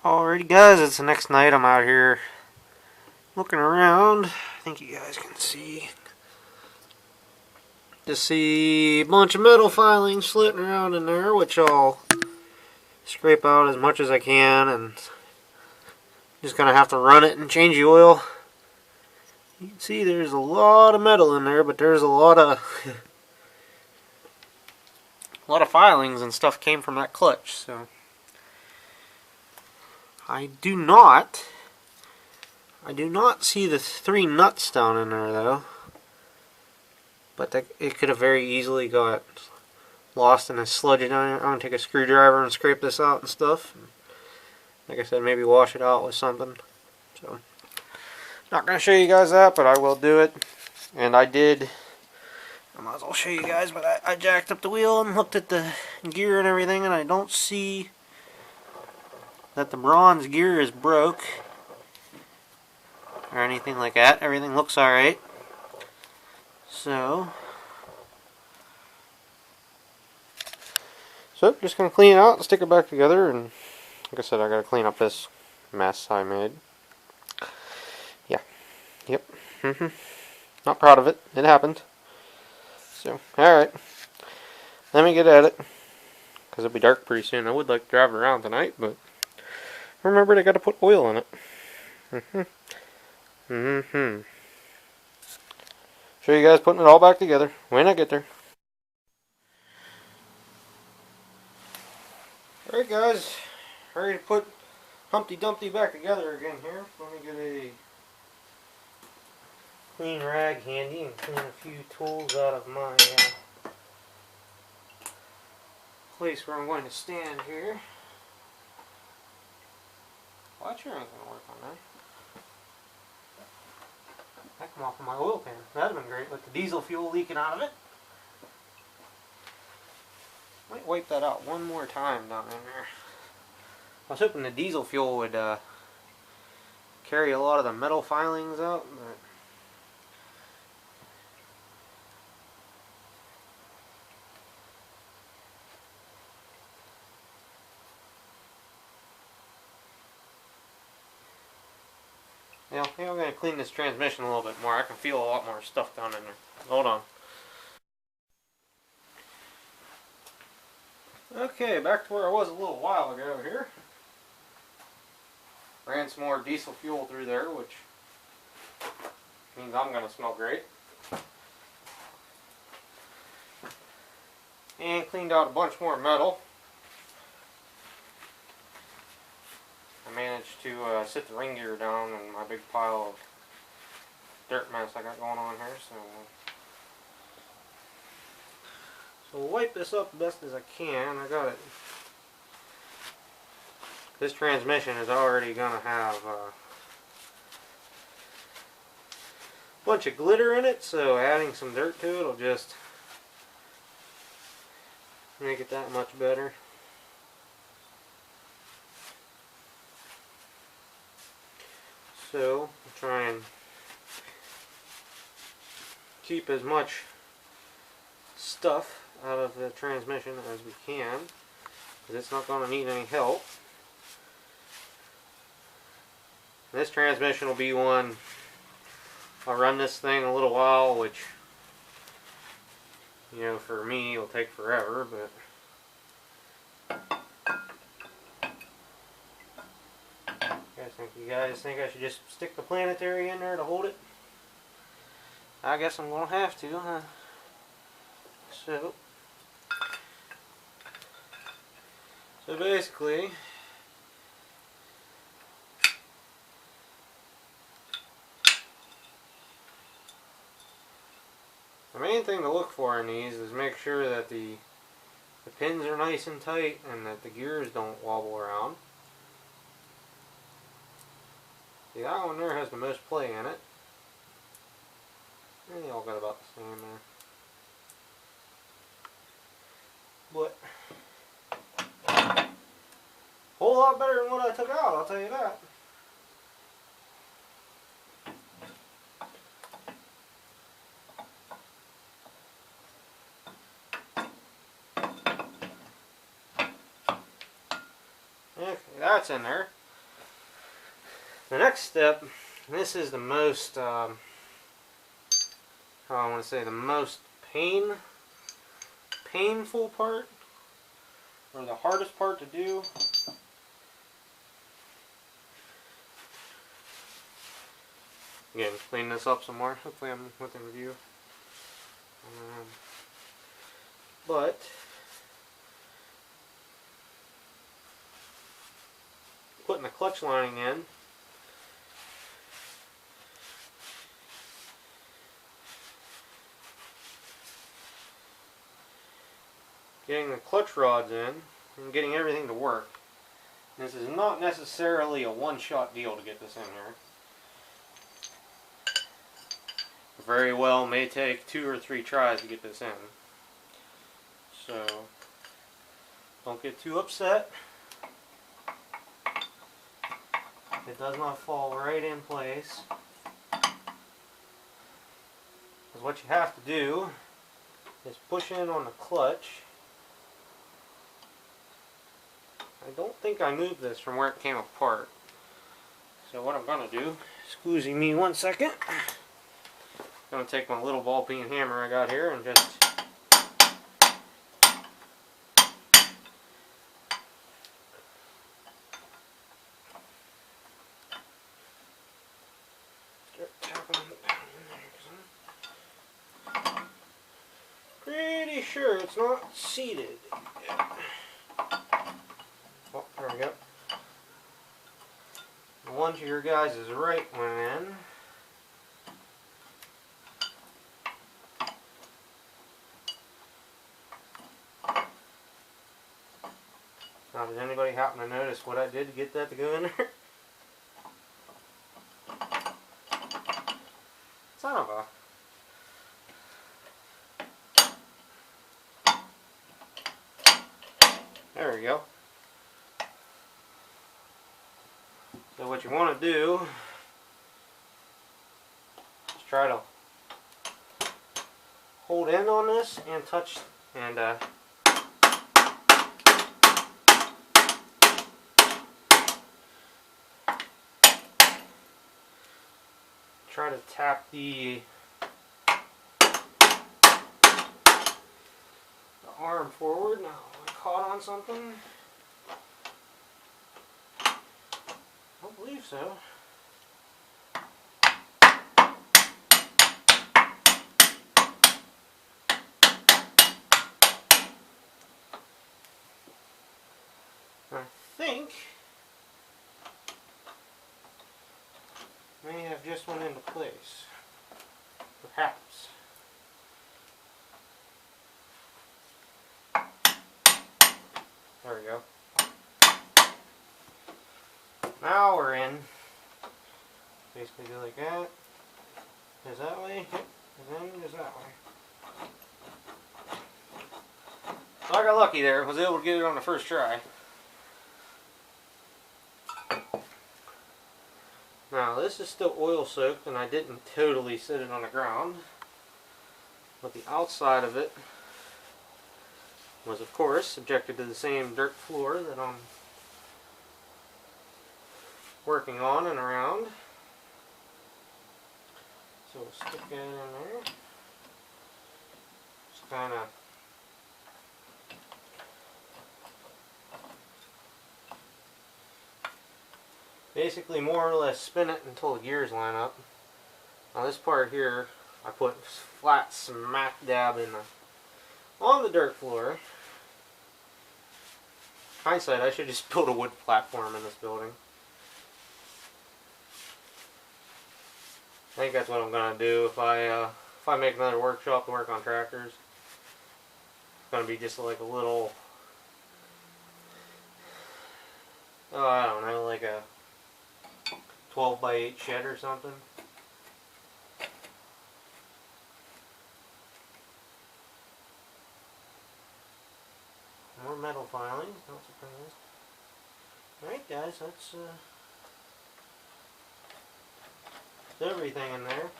Alrighty guys, it's the next night. I'm out here looking around. I think you guys can see. Just see a bunch of metal filings floating around in there, which I'll scrape out as much as I can, and just gonna have to run it and change the oil. You can see there's a lot of metal in there, but there's a lot of filings and stuff came from that clutch. So I do not see the 3 nuts down in there though. But it could have very easily got lost in a sludge. I'm going to take a screwdriver and scrape this out and stuff. And like I said, maybe wash it out with something. So, not going to show you guys that, but I will do it. And I might as well show you guys, but I jacked up the wheel and looked at the gear and everything, and I don't see that the bronze gear is broke or anything like that. Everything looks alright. So just gonna clean it out and stick it back together, and like I said, I gotta clean up this mess I made. Yeah. Yep. Not proud of it. It happened. So, alright. Let me get at it, because it'll be dark pretty soon. I would like to drive it around tonight, but remember, I gotta put oil in it. Show you guys putting it all back together when I get there. Alright guys, ready to put Humpty Dumpty back together again here. Let me get a clean rag handy and clean a few tools out of my place where I'm going to stand here. Well, that sure ain't going to work on that. That come off of my oil pan. That'd have been great with the diesel fuel leaking out of it. Might wipe that out one more time down in there. I was hoping the diesel fuel would carry a lot of the metal filings out, but yeah, I think I'm going to clean this transmission a little bit more. I can feel a lot more stuff down in there. Hold on. Okay, back to where I was a little while ago here. Ran some more diesel fuel through there, which means I'm going to smell great. And cleaned out a bunch more metal. I managed to sit the ring gear down in my big pile of dirt mess I got going on here. So we'll wipe this up the best as I can. I got it. This transmission is already going to have a bunch of glitter in it, so adding some dirt to it will just make it that much better. So we'll try and keep as much stuff out of the transmission as we can, because it's not going to need any help. This transmission will be one I'll run this thing a little while, which, you know, for me will take forever, but you guys think I should just stick the planetary in there to hold it? I guess I'm gonna have to, huh? So basically, the main thing to look for in these is make sure that the pins are nice and tight and that the gears don't wobble around. See, that one there has the most play in it. And they all got about the same there. But a whole lot better than what I took out, I'll tell you that. Okay, that's in there. The next step, and this is the most, how I want to say, the most painful part, or the hardest part to do. Again, clean this up some more. Hopefully I'm within view. But putting the clutch lining in, getting the clutch rods in, and getting everything to work. This is not necessarily a one-shot deal to get this in here. Very well may take 2 or 3 tries to get this in. So don't get too upset. It does not fall right in place. Because what you have to do is push in on the clutch. I don't think I moved this from where it came apart. So what I'm going to do, excuse me 1 second. I'm going to take my little ball peen hammer I got here and just start tapping it down in there. Pretty sure it's not seated yet. Oh, there we go. The one to your guys' right went in. Now, did anybody happen to notice what I did to get that to go in there? Son of a... There we go. So what you want to do is try to hold in on this and touch and try to tap the arm forward. Now I caught on something. I don't believe so. I think may have just went into place. Perhaps. There we go. Now we're in. Basically go like that. Goes that way. Yep. And then goes that way. So I got lucky there. Was able to get it on the first try. Now this is still oil soaked and I didn't totally sit it on the ground. But the outside of it was of course subjected to the same dirt floor that I'm working on and around. So we'll stick that in there. Just kind of basically more or less spin it until the gears line up. Now this part here I put flat smack dab in on the dirt floor. Hindsight, I should just build a wood platform in this building. I think that's what I'm gonna do if I make another workshop to work on tractors. It's gonna be just like a little, oh, I don't know, like a 12 by 8 shed or something. More metal filing, not surprised. Alright guys, that's everything in there.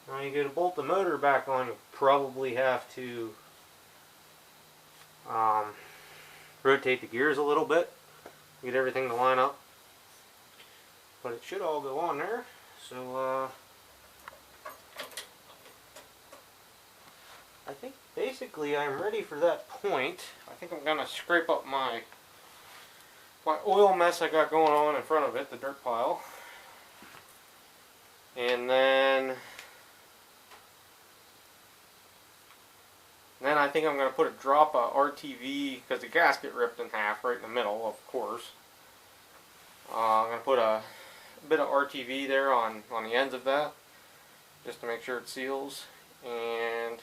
Now you go to bolt the motor back on, you probably have to rotate the gears a little bit, get everything to line up. but it should all go on there. So I think basically I'm ready for that point. I think I'm gonna scrape up my oil mess I got going on in front of it, the dirt pile, and then I think I'm gonna put a drop of RTV, because the gasket ripped in half right in the middle, of course. I'm gonna put a bit of RTV there on the ends of that, just to make sure it seals. And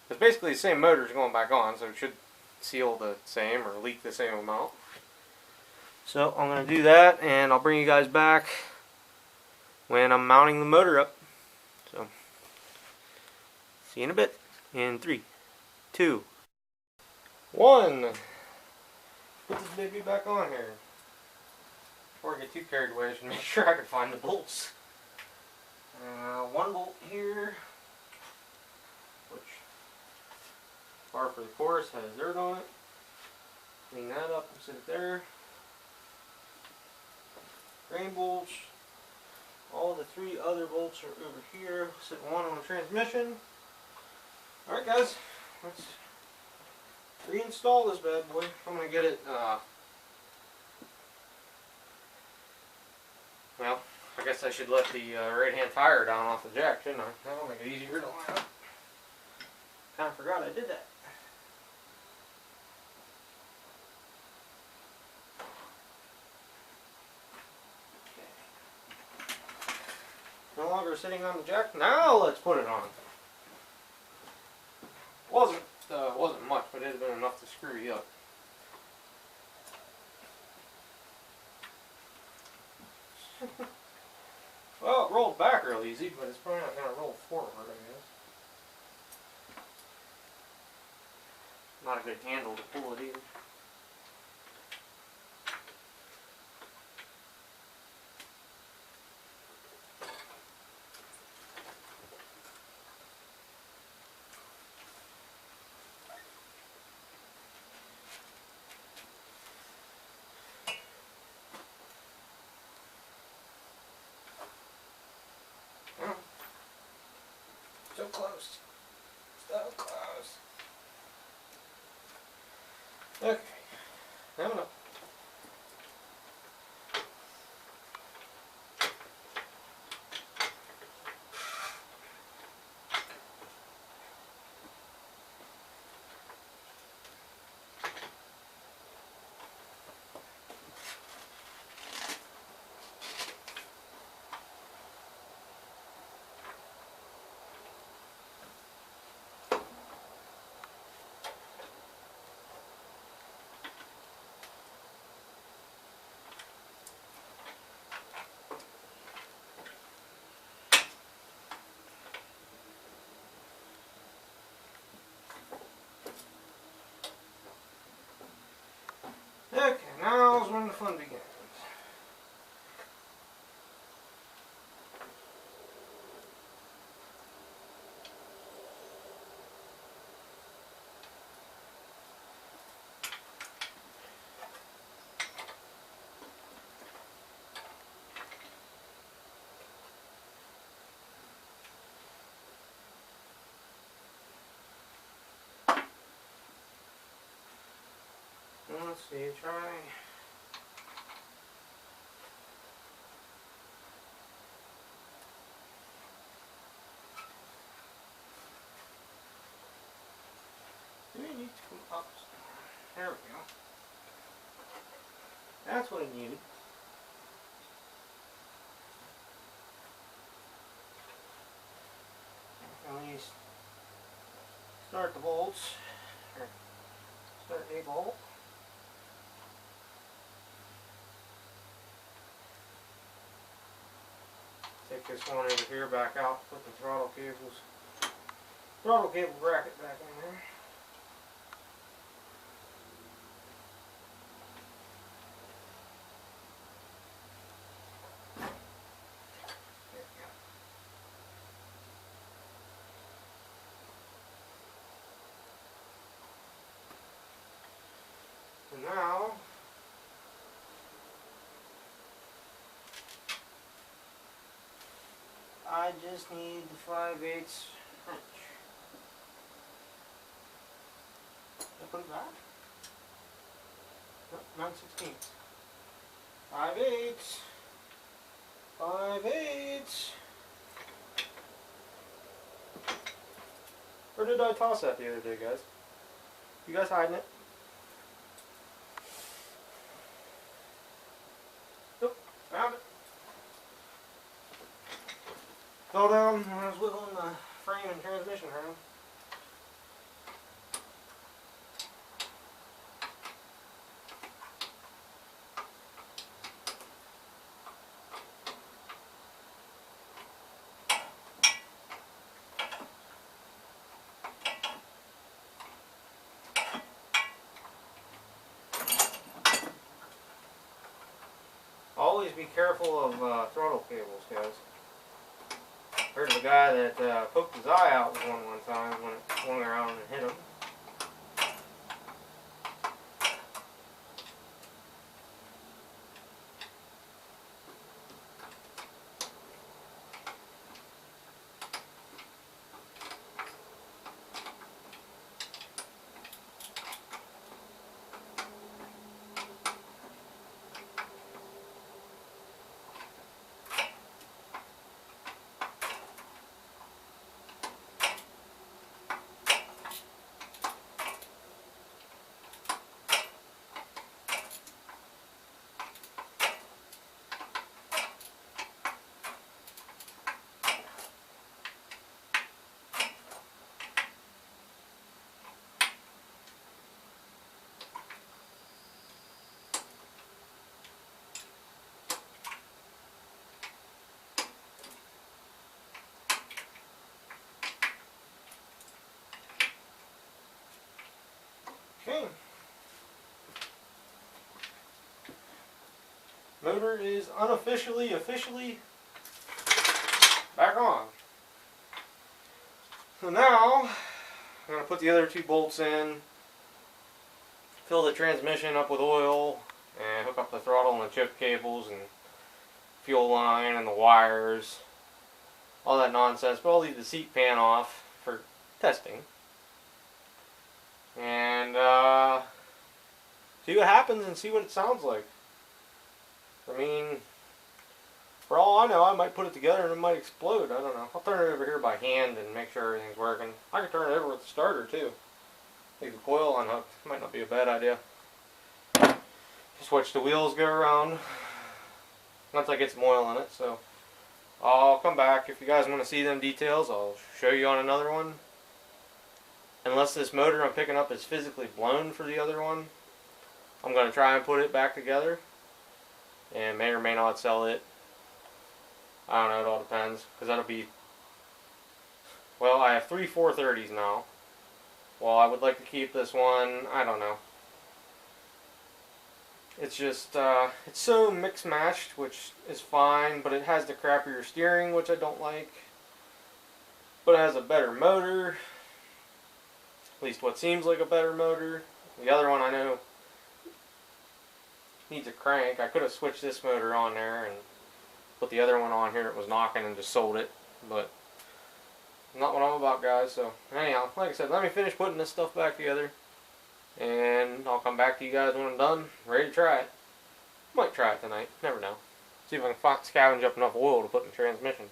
it's basically the same motor's going back on, so it should seal the same or leak the same amount. So I'm going to do that, and I'll bring you guys back when I'm mounting the motor up. So see you in a bit. In 3, 2, 1. Put this baby back on here. Before I get too carried away, I should make sure I can find the bolts. One bolt here, which bar for the course has dirt on it. Clean that up and set it there. Drain bolts. All the 3 other bolts are over here. Set one on the transmission. Alright guys, let's reinstall this bad boy. I'm going to get it, well, I guess I should let the right hand tire down off the jack, shouldn't I? That'll make it easier to line up. Kind of forgot I did that. No longer sitting on the jack. Now let's put it on. Wasn't much, but it had been enough to screw you up. Well, it rolled back real easy, but it's probably not going to roll forward, I guess. Not a good handle to pull it either. So close. So close. Okay. Now enough. Okay, now's when the fun begins. Let's see, try. Do we need to come up? There we go. That's what I needed. At least start the bolts. Or start a bolt. Take this one over here back out, put the throttle cable bracket back in there. And now I just need the 5/8 wrench. Did I put it back? Nope, 9/16. 5/8. 5/8. Where did I toss that the other day, guys? You guys hiding it? Nope, found it. Fell down when I was wiggling the frame and transmission around. Always be careful of throttle cables, guys. Heard of a guy that poked his eye out with one time when it swung around and hit him. Okay. Motor is officially back on. So now, I'm going to put the other two bolts in, fill the transmission up with oil, and hook up the throttle and the choke cables and fuel line and the wires, all that nonsense, but I'll leave the seat pan off for testing. And see what happens and see what it sounds like. I mean, for all I know, I might put it together and it might explode. I don't know. I'll turn it over here by hand and make sure everything's working. I can turn it over with the starter too. Leave the coil unhooked. Might not be a bad idea. Just watch the wheels go around once I get some oil in it. So I'll come back. If you guys want to see them details, I'll show you on another one. Unless this motor I'm picking up is physically blown for the other one, I'm going to try and put it back together. And may or may not sell it. I don't know, it all depends. Because that'll be... Well, I have 3 430s now. Well, I would like to keep this one, I don't know. It's just, it's so mix-matched, which is fine, but it has the crappier steering, which I don't like. But it has a better motor. At least what seems like a better motor. The other one I know needs a crank. I could have switched this motor on there and put the other one on here. It was knocking and just sold it. But not what I'm about, guys. So anyhow, like I said, let me finish putting this stuff back together. And I'll come back to you guys when I'm done. Ready to try it. Might try it tonight. Never know. See if I can scavenge up enough oil to put in the transmission.